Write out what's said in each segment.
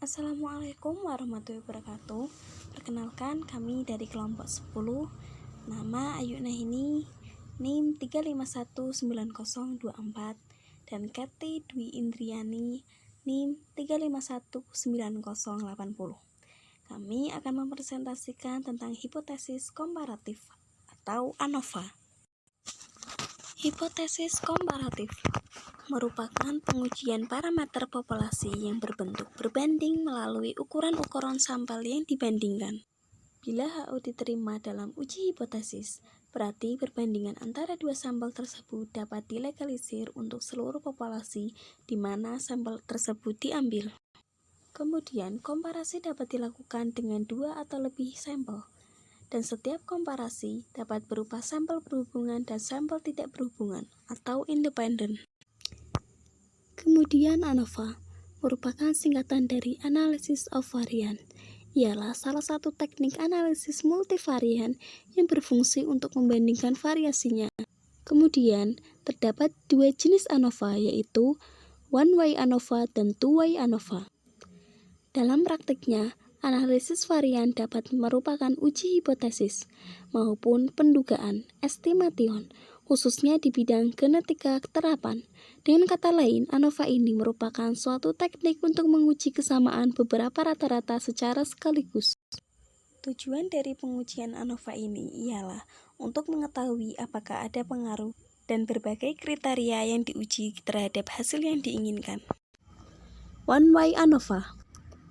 Assalamualaikum warahmatullahi wabarakatuh. Perkenalkan, kami dari kelompok 10. Nama Ayu Nahini, NIM 3519024, dan Keti Dwi Indriani, NIM 3519080. Kami akan mempresentasikan tentang hipotesis komparatif atau ANOVA. Hipotesis komparatif merupakan pengujian parameter populasi yang berbentuk berbanding melalui ukuran-ukuran sampel yang dibandingkan. Bila HO diterima dalam uji hipotesis, berarti perbandingan antara dua sampel tersebut dapat dilegalisir untuk seluruh populasi di mana sampel tersebut diambil. Kemudian, komparasi dapat dilakukan dengan dua atau lebih sampel, dan setiap komparasi dapat berupa sampel berhubungan dan sampel tidak berhubungan atau independen. Kemudian ANOVA merupakan singkatan dari Analysis of Variance. Ialah salah satu teknik analisis multivarian yang berfungsi untuk membandingkan variasinya. Kemudian, terdapat dua jenis ANOVA, yaitu one-way ANOVA dan two-way ANOVA. Dalam praktiknya, analisis varian dapat merupakan uji hipotesis maupun pendugaan estimation, khususnya di bidang genetika terapan. Dengan kata lain, ANOVA ini merupakan suatu teknik untuk menguji kesamaan beberapa rata-rata secara sekaligus. Tujuan dari pengujian ANOVA ini ialah untuk mengetahui apakah ada pengaruh dan berbagai kriteria yang diuji terhadap hasil yang diinginkan. One-way ANOVA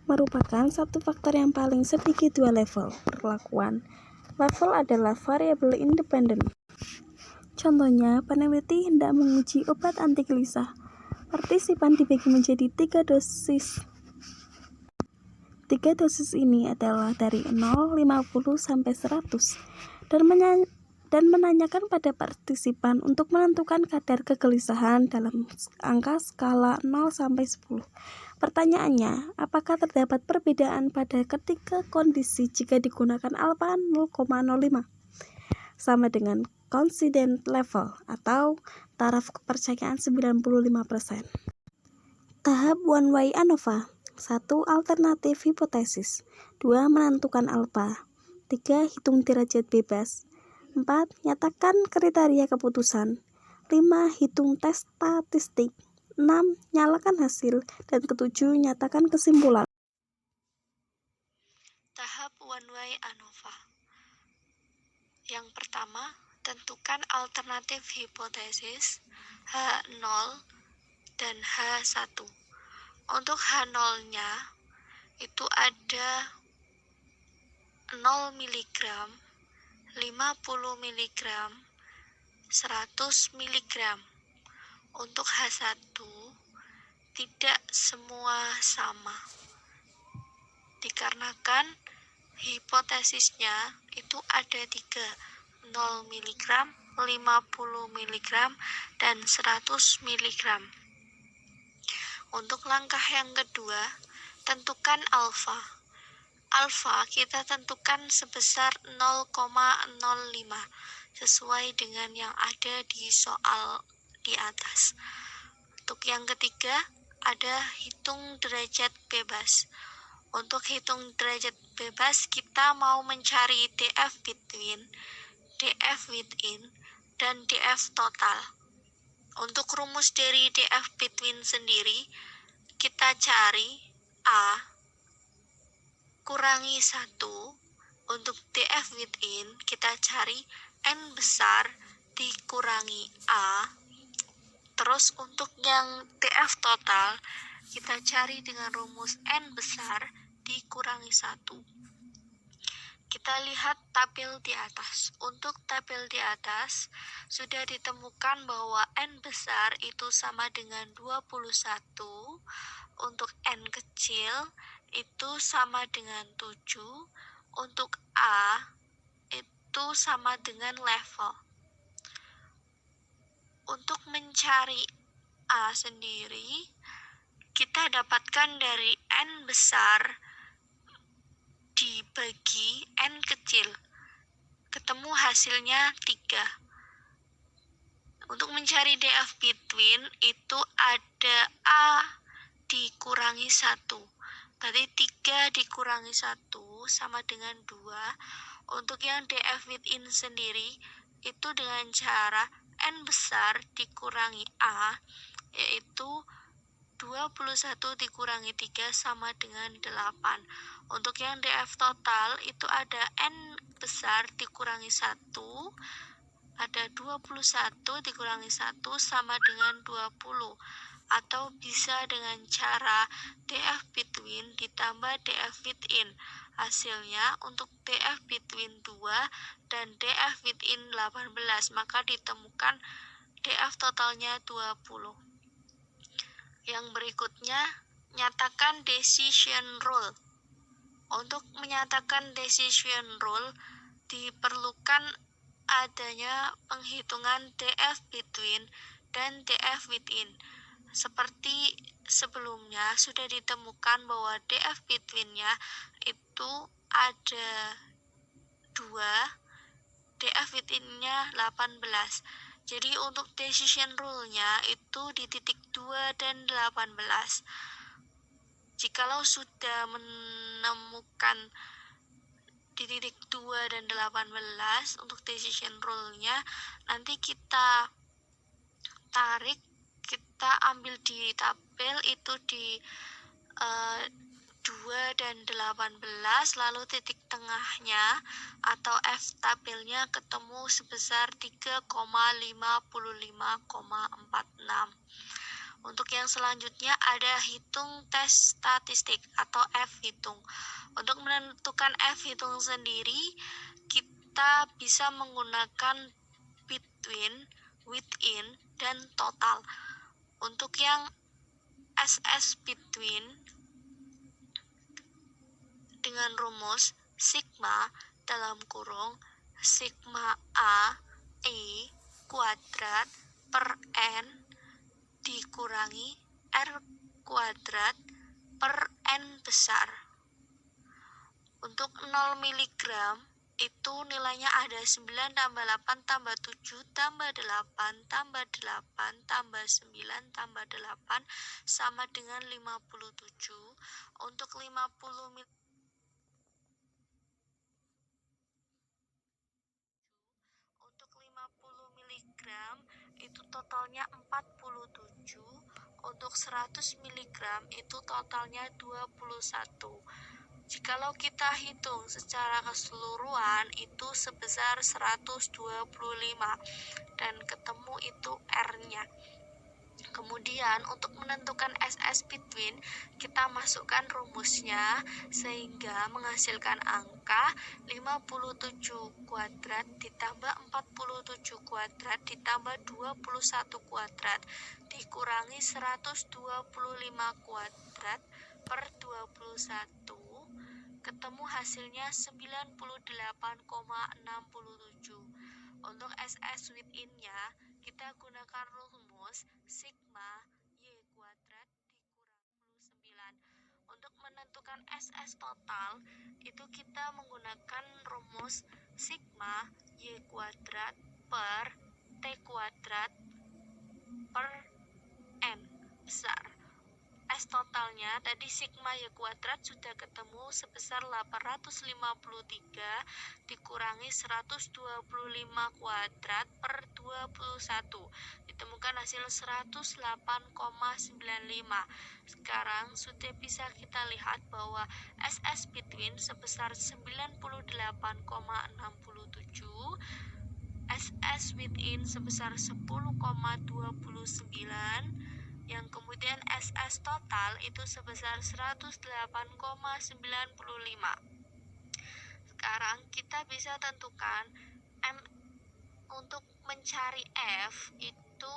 merupakan satu faktor yang paling sedikit dua level perlakuan. Level adalah variabel independen. Contohnya, peneliti hendak menguji obat anti gelisah. Partisipan dibagi menjadi 3 dosis. 3 dosis ini adalah dari 0, 50, sampai 100 dan menanyakan pada partisipan untuk menentukan kadar kegelisahan dalam angka skala 0 sampai 10. Pertanyaannya, apakah terdapat perbedaan pada ketiga kondisi jika digunakan alfa 0,05 sama dengan confidence level atau taraf kepercayaan 95%. Tahap one-way ANOVA. 1. Alternatif hipotesis. 2. Menentukan alfa. 3. Hitung derajat bebas. 4. Nyatakan kriteria keputusan. 5. Hitung tes statistik. 6. Nyalakan hasil. Dan ketujuh, nyatakan kesimpulan. Tahap one-way ANOVA. Yang pertama, tentukan alternatif hipotesis H0 dan H1. Untuk H0-nya itu ada 0 mg, 50 mg, 100 mg. Untuk H1 tidak semua sama, dikarenakan hipotesisnya itu ada 3, 0 mg, 50 mg, dan 100 mg. Untuk langkah yang kedua, tentukan alfa. Alfa kita tentukan sebesar 0,05 sesuai dengan yang ada di soal di atas. Untuk yang ketiga, ada hitung derajat bebas. Untuk hitung derajat bebas, kita mau mencari DF between, DF within, dan DF total. Untuk rumus dari DF between sendiri, kita cari A kurangi 1. Untuk DF within, kita cari N besar dikurangi A. Terus untuk yang DF total, kita cari dengan rumus N besar dikurangi 1. Kita lihat tabel di atas. Untuk tabel di atas, sudah ditemukan bahwa N besar itu sama dengan 21. Untuk N kecil, itu sama dengan 7. Untuk A, itu sama dengan level. Untuk mencari A sendiri, kita dapatkan dari N besar dibagi N kecil. Ketemu hasilnya 3. Untuk mencari DF between, itu ada A dikurangi 1. Berarti 3 dikurangi 1 sama dengan 2. Untuk yang DF within sendiri itu dengan cara N besar dikurangi A, yaitu 21 dikurangi 3 sama dengan 8. Untuk yang DF total itu ada N besar dikurangi 1, ada 21 dikurangi 1 sama dengan 20. Atau bisa dengan cara DF between ditambah DF within. Hasilnya untuk DF between 2 dan DF within 18, maka ditemukan DF totalnya 20. Yang berikutnya, nyatakan decision rule. Untuk menyatakan decision rule diperlukan adanya penghitungan DF between dan DF within. Seperti sebelumnya sudah ditemukan bahwa DF between-nya itu ada 2, DF within-nya 18. Jadi untuk decision rule-nya itu di titik 2 dan 18. Jikalau sudah menemukan di titik 2 dan 18 untuk decision rule-nya, nanti kita tarik, kita ambil di tabel itu di 2 dan 18, lalu titik tengahnya atau F tabelnya ketemu sebesar 3,55,46. Untuk yang selanjutnya ada hitung tes statistik atau F hitung. Untuk menentukan F hitung sendiri, kita bisa menggunakan between, within, dan total. Untuk yang SS between dengan rumus sigma dalam kurung sigma A E kuadrat per N dikurangi R kuadrat per N besar. Untuk 0 mg itu nilainya ada 9 tambah 8 tambah 7 tambah 8 tambah 8 tambah 9 tambah 8 sama dengan 57. Untuk 50 mg itu totalnya 47. Untuk 100 mg itu totalnya 21. Jikalau kita hitung secara keseluruhan itu sebesar 125 dan ketemu itu R-nya. Kemudian untuk menentukan SS between kita masukkan rumusnya sehingga menghasilkan angka 57 kuadrat ditambah 47 kuadrat ditambah 21 kuadrat dikurangi 125 kuadrat per 21, ketemu hasilnya 98,67. Untuk SS within-nya kita gunakan rumus sigma Y kuadrat dikurangi 9. Untuk menentukan SS total itu kita menggunakan rumus sigma Y kuadrat per T kuadrat per N besar. S totalnya tadi sigma Y kuadrat sudah ketemu sebesar 853 dikurangi 125 kuadrat per 21. Ditemukan hasil 108,95. Sekarang sudah bisa kita lihat bahwa SS between sebesar 98,67, SS within sebesar 10,29, yang kemudian SS total itu sebesar 108,95. Sekarang kita bisa tentukan M untuk mencari F itu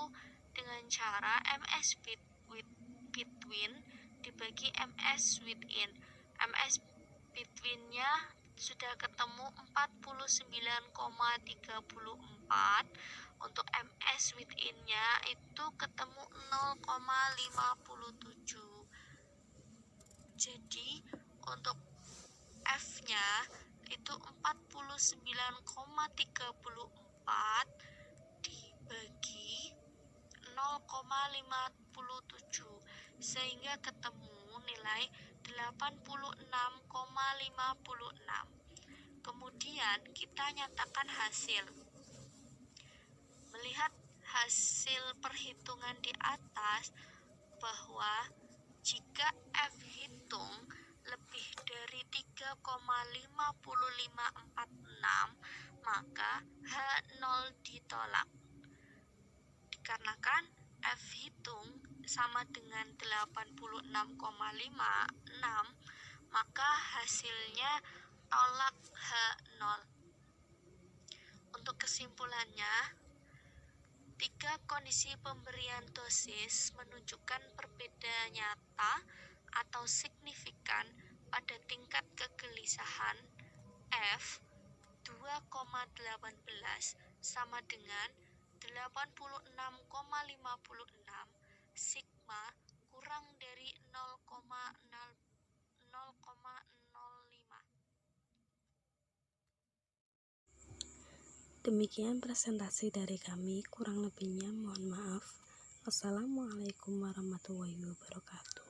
dengan cara MS between dibagi MS within. MS between-nya sudah ketemu 49,34. Untuk MS within-nya itu ketemu 0,57. Jadi untuk F-nya itu 49,34 dibagi 0,57 sehingga ketemu nilai 86,56. Kemudian kita nyatakan hasil. Melihat hasil perhitungan di atas bahwa jika F hitung lebih dari 3,5546, maka H0 ditolak. Dikarenakan F hitung sama dengan 86,56, maka hasilnya tolak H0. Untuk kesimpulannya, 3 kondisi pemberian dosis menunjukkan perbedaan nyata atau signifikan pada tingkat kegelisahan F 2,18 sama dengan 86,56 sigma kurang dari 0,05. Demikian presentasi dari kami, kurang lebihnya mohon maaf. Wassalamualaikum warahmatullahi wabarakatuh.